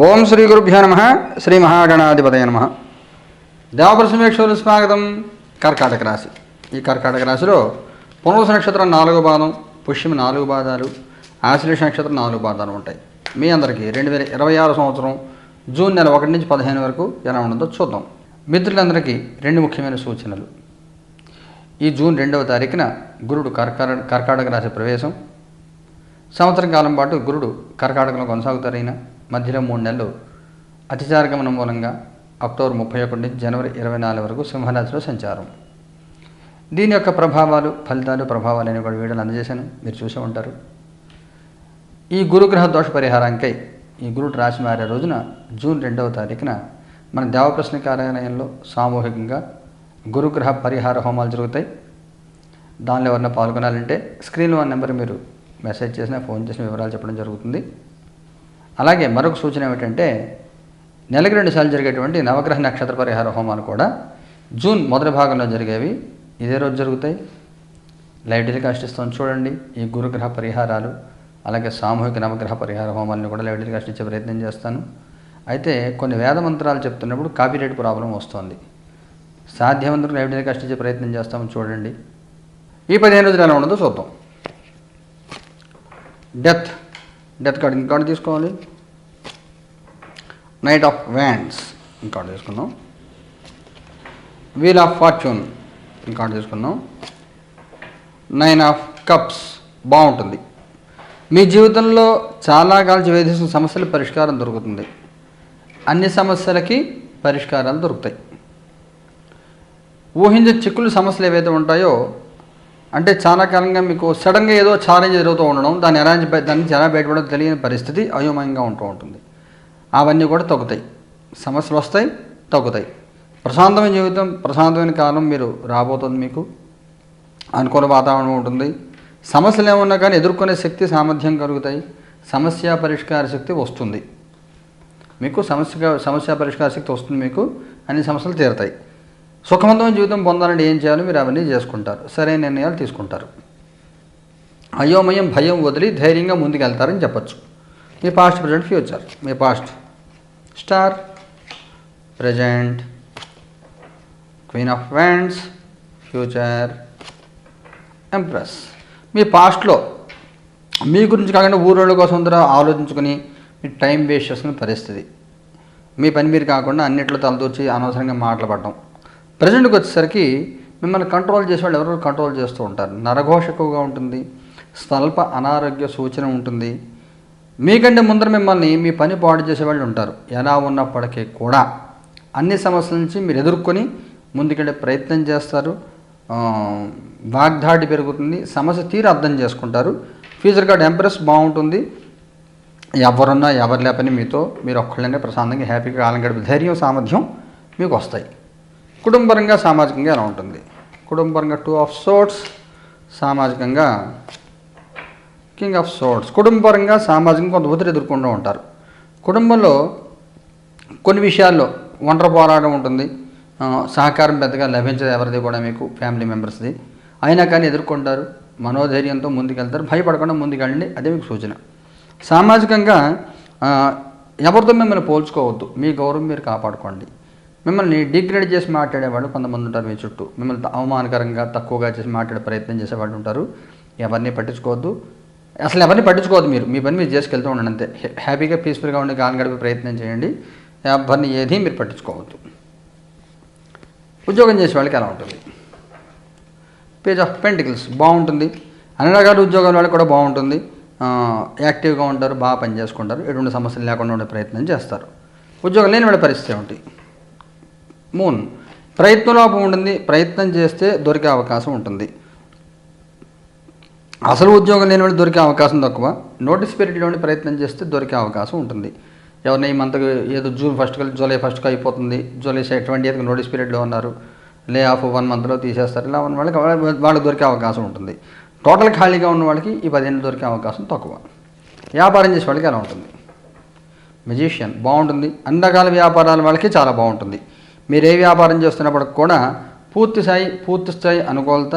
ఓం శ్రీ గురుభ్యో నమ. శ్రీ మహాగణాధిపతయ నమ. దేవప్రసమేశ్వరులు స్వాగతం. కర్కాటక రాశి. ఈ కర్కాటక రాశిలో పునర్వసు నక్షత్రం 4వ పాదం, పుష్యమి 4 పాదాలు, ఆశ్లేష నక్షత్రం 4 పాదాలు ఉంటాయి. మీ అందరికీ 2026 సంవత్సరం జూన్ నెల 1 నుంచి 15 వరకు ఎలా ఉండదో చూద్దాం. మిత్రులందరికీ 2 ముఖ్యమైన సూచనలు. ఈ జూన్ 2వ తారీఖున గురుడు కర్కాటక రాశి ప్రవేశం. సంవత్సరం కాలం పాటు గురుడు కర్కాటకంలో కొనసాగుతారైన మధ్యలో 3 నెలలు అతిచారగమనం మూలంగా అక్టోబర్ 31 నుంచి జనవరి 24 వరకు సింహరాశిలో సంచారం. దీని యొక్క ప్రభావాలు, ఫలితాలు, ప్రభావాలు అనే కూడా వీడియోలు అందజేశాను, మీరు చూసే ఉంటారు. ఈ గురుగ్రహ దోష పరిహారానికై ఈ గురుడు రాశి మారే రోజున జూన్ 2వ తారీఖున మన దేవప్రశ్న కార్యాలయంలో సామూహికంగా గురుగ్రహ పరిహార హోమాలు జరుగుతాయి. దానిలో ఎవరైనా పాల్గొనాలంటే స్క్రీన్లో ఉన్న నెంబర్ మీరు మెసేజ్ చేసినా, ఫోన్ చేసిన వివరాలు చెప్పడం జరుగుతుంది. అలాగే మరొక సూచన ఏమిటంటే, నెలకు 2 సార్లు జరిగేటువంటి నవగ్రహ నక్షత్ర పరిహార హోమాలు కూడా జూన్ మొదటి భాగంలో జరిగేవి ఇదే రోజు జరుగుతాయి. లైవ్ టెలికాస్ట్ ఇస్తాను చూడండి. ఈ గురుగ్రహ పరిహారాలు అలాగే సామూహిక నవగ్రహ పరిహార హోమాలను కూడా లైవ్ టెలికాస్ట్ ఇచ్చే ప్రయత్నం చేస్తాను. అయితే కొన్ని వేద మంత్రాలు చెప్తున్నప్పుడు కాపీరైట్ ప్రాబ్లం వస్తుంది. సాధ్యమంతరం లైవ్ టెలికాస్ట్ ఇచ్చే ప్రయత్నం చేస్తాము చూడండి. ఈ 15 రోజులు ఎలా ఉండదో చూద్దాం. డెత్ కార్డు ఇంకార్డు తీసుకోవాలి. నైట్ ఆఫ్ వ్యాండ్స్ ఇంకార్డు తీసుకుందాం. వీల్ ఆఫ్ ఫార్చ్యూన్ ఇంకార్డు తీసుకుందాం. 9 ఆఫ్ కప్స్ బాగుంటుంది. మీ జీవితంలో చాలా కాలం వేధిస్తున్న సమస్యల పరిష్కారం దొరుకుతుంది. అన్ని సమస్యలకి పరిష్కారాలు దొరుకుతాయి. ఊహించే చిక్కులు సమస్యలు ఏవైతే ఉంటాయో, అంటే చాలా కాలంగా మీకు సడన్గా ఏదో ఛాలెంజ్ జరుగుతూ ఉండడం, దాన్ని ఎలా బయటపడడం తెలియని పరిస్థితి అయోమయంగా ఉంటూ ఉంటుంది. అవన్నీ కూడా తగ్గుతాయి. సమస్యలు వస్తాయి, తగ్గుతాయి. ప్రశాంతమైన జీవితం, ప్రశాంతమైన కాలం మీరు రాబోతుంది. మీకు అనుకూల వాతావరణం ఉంటుంది. సమస్యలు ఏమన్నా కానీ ఎదుర్కొనే శక్తి, సామర్థ్యం కలుగుతాయి. సమస్య పరిష్కార శక్తి వస్తుంది మీకు. సమస్య పరిష్కార శక్తి వస్తుంది మీకు. అన్ని సమస్యలు తీరుతాయి. సుఖవంతమైన జీవితం పొందాలంటే ఏం చేయాలో మీరు అవన్నీ చేసుకుంటారు. సరైన నిర్ణయాలు తీసుకుంటారు. అయోమయం, భయం వదిలి ధైర్యంగా ముందుకెళ్తారని చెప్పచ్చు. మీ పాస్ట్, ప్రజెంట్, ఫ్యూచర్. మీ past star, present queen of wands, future empress. మీ పాస్ట్లో మీ గురించి కాకుండా ఊరోళ్ళ కోసం అందరూ ఆలోచించుకొని మీ టైం వేస్ట్ చేసుకునే పరిస్థితి. మీ పని మీరు కాకుండా అన్నిట్లో తలదూర్చి అనవసరంగా మాట్లాడటం. ప్రజెంట్కి వచ్చేసరికి మిమ్మల్ని కంట్రోల్ చేసేవాళ్ళు ఎవరు కంట్రోల్ చేస్తూ ఉంటారు. నరఘోష ఎక్కువగా ఉంటుంది. స్వల్ప అనారోగ్య సూచన ఉంటుంది. మీకంటే ముందర మిమ్మల్ని మీ పని పాడు చేసేవాళ్ళు ఉంటారు. ఎలా ఉన్నప్పటికీ కూడా అన్ని సమస్యల నుంచి మీరు ఎదుర్కొని ముందుకెళ్ళే ప్రయత్నం చేస్తారు. వాగ్దాడి పెరుగుతుంది. సమస్య తీరు అర్థం చేసుకుంటారు. ఫ్యూచర్ కార్డ్ ఎంప్రెస్ బాగుంటుంది. ఎవరున్నా ఎవరు లేపని మీతో మీరు ఒక్కళ్ళనే ప్రశాంతంగా హ్యాపీగా కాలం గడిపే ధైర్యం, సామర్థ్యం మీకు వస్తాయి. కుటుంబపరంగా, సామాజికంగా ఎలా ఉంటుంది? కుటుంబపరంగా 2 ఆఫ్ సోర్డ్స్, సామాజికంగా కింగ్ ఆఫ్ సోర్డ్స్. కుటుంబపరంగా, సామాజికంగా కొంత ఒత్తిడి ఎదుర్కొంటూ ఉంటారు. కుటుంబంలో కొన్ని విషయాల్లో ఒంటరి పోరాటం ఉంటుంది. సహకారం పెద్దగా లభించదు ఎవరిది కూడా మీకు, ఫ్యామిలీ మెంబర్స్ది. అయినా కానీ ఎదుర్కొంటారు. మనోధైర్యంతో ముందుకెళ్తారు. భయపడకుండా ముందుకెళ్ళండి, అదే మీకు సూచన. సామాజికంగా ఎవరితో మిమ్మల్ని పోల్చుకోవద్దు. మీ గౌరవం మీరు కాపాడుకోండి. మిమ్మల్ని డిగ్రేడ్ చేసి మాట్లాడేవాళ్ళు కొంతమంది ఉంటారు మీ చుట్టూ. మిమ్మల్ని అవమానకరంగా, తక్కువగా చేసి మాట్లాడే ప్రయత్నం చేసేవాళ్ళు ఉంటారు. ఎవరిని పట్టించుకోవద్దు. అసలు ఎవరిని పట్టించుకోవద్దు. మీరు మీ పని మీరు చేసుకెళ్తూ ఉండండి అంతే. హ్యాపీగా, పీస్ఫుల్గా ఉండి కాలం గడిపే ప్రయత్నం చేయండి. ఎవరిని ఏది మీరు పట్టించుకోవద్దు. ఉద్యోగం చేసే వాళ్ళకి ఎలా ఉంటుంది? పేజ్ ఆఫ్ పెంటికల్స్ బాగుంటుంది. అన్ని రకాల ఉద్యోగాల వాళ్ళకి కూడా బాగుంటుంది. యాక్టివ్గా ఉంటారు, బాగా పని చేసుకుంటారు. ఎటువంటి సమస్యలు లేకుండా ఉండే ప్రయత్నం చేస్తారు. ఉద్యోగం లేని వాళ్ళ పరిస్థితి ఏమిటి? మూన్ ప్రయత్నలోపం ఉంటుంది. ప్రయత్నం చేస్తే దొరికే అవకాశం ఉంటుంది. అసలు ఉద్యోగం లేని వాళ్ళు దొరికే అవకాశం తక్కువ. నోటీస్ పీరియడ్లో ఉండి ప్రయత్నం చేస్తే దొరికే అవకాశం ఉంటుంది. ఎవరిని ఈ మంత్ ఏదో జూన్ 1st కలిసి జూలై 1st అయిపోతుంది, జూలై 28th నోటీస్ పీరియడ్లో ఉన్నారు, లే ఆఫ్ 1 మంత్లో తీసేస్తారు. ఇలా ఉన్న వాళ్ళకి దొరికే అవకాశం ఉంటుంది. టోటల్ ఖాళీగా ఉన్న వాళ్ళకి ఈ 15 దొరికే అవకాశం తక్కువ. వ్యాపారం చేసే వాళ్ళకి ఎలా ఉంటుంది? మెజిషియన్ బాగుంటుంది. అన్ని రకాల వ్యాపారాల వాళ్ళకి చాలా బాగుంటుంది. మీరు ఏ వ్యాపారం చేస్తున్నప్పటికి కూడా పూర్తి స్థాయి అనుకూలత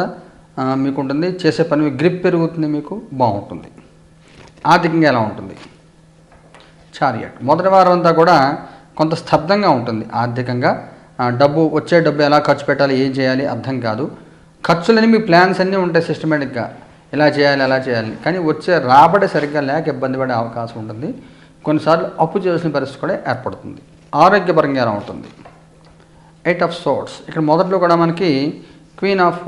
మీకు ఉంటుంది. చేసే పని గ్రిప్ పెరుగుతుంది, మీకు బాగుంటుంది. ఆర్థికంగా ఎలా ఉంటుంది? చారియట్. మొదటి వారం అంతా కూడా కొంత స్తబ్దంగా ఉంటుంది ఆర్థికంగా. వచ్చే డబ్బు ఎలా ఖర్చు పెట్టాలి, ఏం చేయాలి అర్థం కాదు. ఖర్చులని మీ ప్లాన్స్ అన్నీ ఉంటాయి సిస్టమేటిక్గా, ఇలా చేయాలి అలా చేయాలి. కానీ వచ్చే రాబడి సరిగ్గా లేక ఇబ్బంది పడే అవకాశం ఉంటుంది. కొన్నిసార్లు అప్పు చేయాల్సిన పరిస్థితి కూడా ఏర్పడుతుంది. ఆరోగ్యపరంగా ఎలా ఉంటుంది? 8 ఆఫ్ సోర్డ్స్. ఇక్కడ మొదట్లో కూడా మనకి క్వీన్ ఆఫ్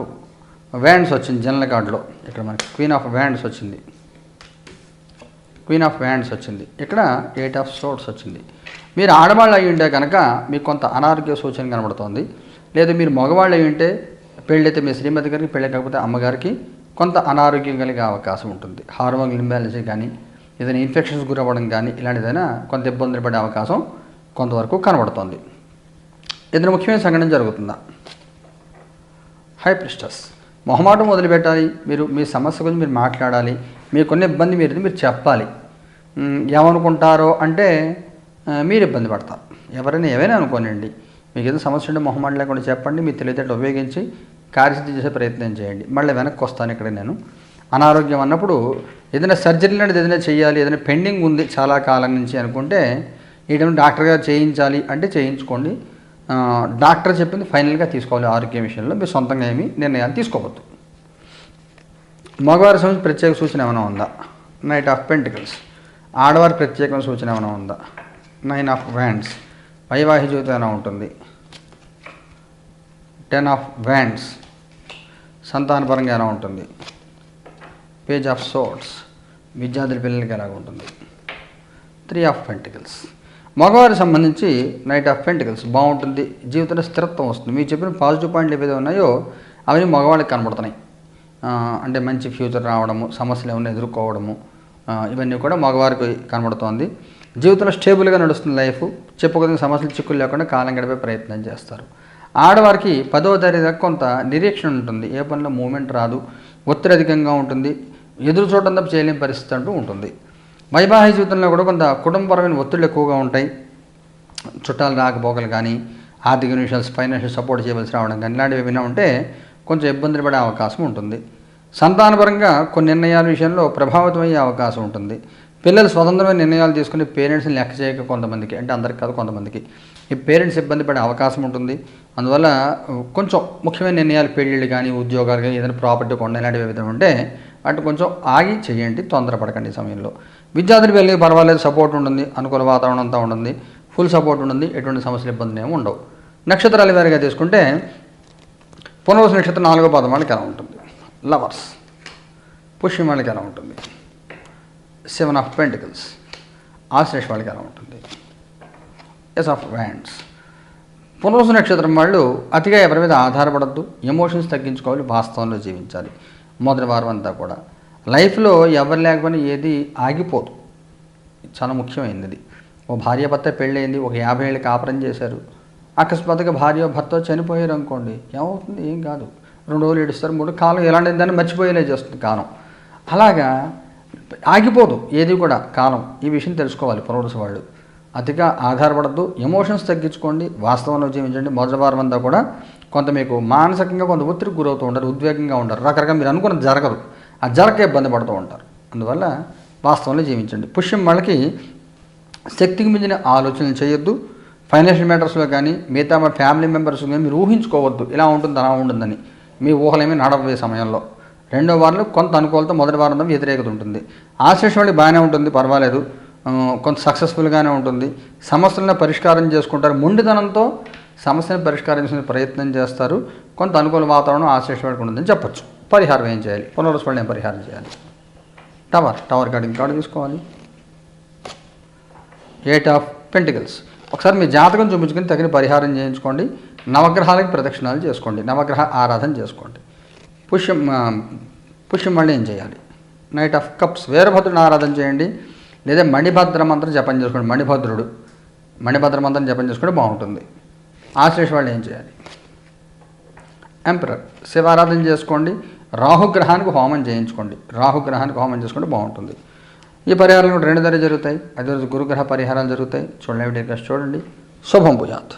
వ్యాండ్స్ వచ్చింది జనరల్ కార్డులో. ఇక్కడ మనకి క్వీన్ ఆఫ్ వ్యాండ్స్ వచ్చింది, ఇక్కడ 8 ఆఫ్ సోర్డ్స్ వచ్చింది. మీరు ఆడవాళ్ళు అయి ఉంటే కనుక మీకు కొంత అనారోగ్య సూచన కనబడుతోంది. లేదా మీరు మగవాళ్ళు అయి ఉంటే పెళ్ళైతే మీ శ్రీమతి గారికి, పెళ్ళి కాకపోతే అమ్మగారికి కొంత అనారోగ్యం కలిగే అవకాశం ఉంటుంది. హార్మోనల్ ఇంబ్యాలెన్స్ కానీ, ఏదైనా ఇన్ఫెక్షన్స్ గురవ్వడం కానీ, ఇలాంటిదైనా కొంత ఇబ్బందులు పడే అవకాశం కొంతవరకు కనబడుతోంది. ఏదైనా ముఖ్యమైన సంఘటన జరుగుతుందా? High priestess. మొహమాటం వదిలిపెట్టాలి. మీరు మీ సమస్య గురించి మీరు మాట్లాడాలి. మీకున్న ఇబ్బంది మీరు చెప్పాలి. ఏమనుకుంటారో అంటే మీరు ఇబ్బంది పడతారు. ఎవరైనా ఏవైనా అనుకోనండి, మీకు ఏదో సమస్య ఉంటే మొహమాట లేకుండా చెప్పండి. మీ తెలివితేటలు ఉపయోగించి కార్యసిద్ధి చేసే ప్రయత్నం చేయండి. మళ్ళీ వెనక్కి వస్తాను. ఇక్కడ నేను అనారోగ్యం అన్నప్పుడు ఏదైనా సర్జరీ లాంటిది ఏదైనా చేయాలి, ఏదైనా పెండింగ్ ఉంది చాలా కాలం నుంచి అనుకుంటే ఏదైనా డాక్టర్ గారు చేయించాలి అంటే చేయించుకోండి. డాక్టర్ చెప్పింది ఫైనల్గా తీసుకోవాలి. ఆరోగ్యం విషయంలో మీరు సొంతంగా ఏమీ నిర్ణయాలు తీసుకోవద్దు. మగవారి సంబంధించి ప్రత్యేక సూచన ఏమైనా ఉందా? 9 ఆఫ్ పెంటికల్స్. ఆడవారి ప్రత్యేకమైన సూచన ఏమైనా ఉందా? 9 ఆఫ్ వ్యాండ్స్. వైవాహిక జీవితం ఏమైనా ఉంటుంది? 10 ఆఫ్ వ్యాండ్స్. సంతానపరంగా ఎలా ఉంటుంది? Page of swords. విద్యార్థుల పిల్లలకి ఎలాగ ఉంటుంది? 3 ఆఫ్ పెంటికల్స్. మగవారికి సంబంధించి 9 ఆఫ్ పెంటికల్స్ బాగుంటుంది. జీవితంలో స్థిరత్వం వస్తుంది. మీరు చెప్పిన పాజిటివ్ పాయింట్లు ఏవైతే ఉన్నాయో అవన్నీ మగవాళ్ళకి కనబడుతున్నాయి. అంటే మంచి ఫ్యూచర్ రావడము, సమస్యలు ఏమైనా ఎదుర్కోవడము, ఇవన్నీ కూడా మగవారికి కనబడుతోంది. జీవితంలో స్టేబుల్గా నడుస్తుంది లైఫ్. చెప్పుకోదగిన సమస్యలు చిక్కులు లేకుండా కాలం గడిపే ప్రయత్నం చేస్తారు. ఆడవారికి 10వ తరగతి దాకా కొంత నిరీక్షణ ఉంటుంది. ఏ పనిలో మూమెంట్ రాదు, ఒత్తిడి అధికంగా ఉంటుంది, ఎదురు చూడడం తప్ప చేయలేని పరిస్థితి అంటూ ఉంటుంది. వైవాహిక జీవితంలో కూడా కొంత కుటుంబపరమైన ఒత్తిళ్ళు ఎక్కువగా ఉంటాయి. చుట్టాలు రాకపోకలు కానీ, ఆర్థిక విషయాలు ఫైనాన్షియల్ సపోర్ట్ చేయవలసి రావడం కానీ ఇలాంటివి ఏమైనా ఉంటే కొంచెం ఇబ్బందులు పడే అవకాశం ఉంటుంది. సంతానపరంగా కొన్ని నిర్ణయాల విషయంలో ప్రభావితమయ్యే అవకాశం ఉంటుంది. పిల్లలు స్వతంత్రమైన నిర్ణయాలు తీసుకుని పేరెంట్స్ని లెక్క చేయక కొంతమందికి, అంటే అందరికి కాదు కొంతమందికి, ఈ పేరెంట్స్ ఇబ్బంది పడే అవకాశం ఉంటుంది. అందువల్ల కొంచెం ముఖ్యమైన నిర్ణయాలు, పెళ్ళిళ్ళు కానీ, ఉద్యోగాలు కానీ, ఏదైనా ప్రాపర్టీ కొనడం ఇలాంటివి ఏదైనా ఉంటే అటు కొంచెం ఆగి చేయండి, తొందరపడకండి. ఈ సమయంలో విద్యార్థులు వెళ్ళి పర్వాలేదు, సపోర్ట్ ఉంటుంది, అనుకూల వాతావరణం అంతా ఉంటుంది, ఫుల్ సపోర్ట్ ఉంటుంది, ఎటువంటి సమస్యలు ఇబ్బందులు ఏమి ఉండవు. నక్షత్రాల వారిగా తీసుకుంటే పునర్వసు నక్షత్రం 4వ పాదం వాళ్ళకి ఎలా ఉంటుంది? లవర్స్. పుష్యం వాళ్ళకి ఎలా ఉంటుంది? 7 ఆఫ్ పెంటికల్స్. ఆశ్లేష వాళ్ళకి ఎలా ఉంటుంది? Yes of wands. పునర్వసు నక్షత్రం వాళ్ళు అతిగా ఎవరి మీద ఆధారపడద్దు, ఎమోషన్స్ తగ్గించుకోవాలి, వాస్తవంలో జీవించాలి. మొదటి వారం అంతా కూడా లైఫ్లో ఎవరు లేకపోయినా ఏది ఆగిపోదు. చాలా ముఖ్యమైనది. ఓ భార్య భర్త పెళ్ళయింది, ఒక 50 ఏళ్ళు కాపురం చేశారు, అకస్మాత్తుగా భార్య భర్త చనిపోయారు అనుకోండి, ఏమవుతుంది? ఏం కాదు. 2 రోజులు ఏడుస్తారు, 3 కాలం ఎలాంటి దాన్ని మర్చిపోయేలా చేస్తుంది కాలం. అలాగా ఆగిపోదు ఏది కూడా కాలం. ఈ విషయం తెలుసుకోవాలి పునర్వసు వాళ్ళు. అతిగా ఆధారపడద్దు, ఎమోషన్స్ తగ్గించుకోండి, వాస్తవంలో జీవించండి. మొదటి వారం అంతా కూడా కొంత మీకు మానసికంగా కొంత ఒత్తిడికి గురవుతూ ఉంటారు, ఉద్వేగంగా ఉంటారు, రకరకాల మీరు అనుకున్నది జరగదు, ఆ జరగక ఇబ్బంది పడుతూ ఉంటారు. అందువల్ల వాస్తవంలో జీవించండి. పుష్యం వాళ్ళకి శక్తికి మించిన ఆలోచనలు చేయొద్దు. ఫైనాన్షియల్ మ్యాటర్స్లో కానీ, మిగతా ఫ్యామిలీ మెంబర్స్ కానీ మీరు ఊహించుకోవద్దు ఇలా ఉంటుంది అలా ఉంటుందని. మీ ఊహలేమీ నడవే సమయంలో. 2వ వారంలో కొంత అనుకూలత, మొదటి వారంలో వ్యతిరేకత ఉంటుంది. ఆశ్లేష వాళ్ళకి బాగానే ఉంటుంది, పర్వాలేదు, కొంత సక్సెస్ఫుల్గానే ఉంటుంది. సమస్యలను పరిష్కారం చేసుకుంటారు, మొండితనంతో సమస్యను పరిష్కారం చేసే ప్రయత్నం చేస్తారు. కొంత అనుకూల వాతావరణం ఆశ్లేష వాళ్ళకి ఉంటుందని చెప్పచ్చు. పరిహారం ఏం చేయాలి? పునర్వసు వాళ్ళు ఏం పరిహారం చేయాలి? టవర్ కార్డు తీసుకోవాలి. 8 ఆఫ్ పెంటికల్స్. ఒకసారి మీ జాతకం చూపించుకొని తగిన పరిహారం చేయించుకోండి. నవగ్రహాలకి ప్రదక్షిణాలు చేసుకోండి, నవగ్రహ ఆరాధన చేసుకోండి. పుష్యం మళ్ళీ ఏం చేయాలి? 9 ఆఫ్ కప్స్. వీరభద్రుని ఆరాధన చేయండి, లేదా మణిభద్ర మంత్రం జపం చేసుకోండి. మణిభద్ర మంత్రం జపం చేసుకుంటే బాగుంటుంది. ఆశ్లేష వాళ్ళు ఏం చేయాలి? ఎంపరర్. శివారాధన చేసుకోండి. రాహుగ్రహానికి హోమం చేయించుకోండి. చేసుకుంటే బాగుంటుంది. ఈ పరిహారాలు 2 జరుగుతాయి. 5 రోజు గురుగ్రహ పరిహారాలు జరుగుతాయి. చూడండి, చూడండి. శుభం భూయాత్.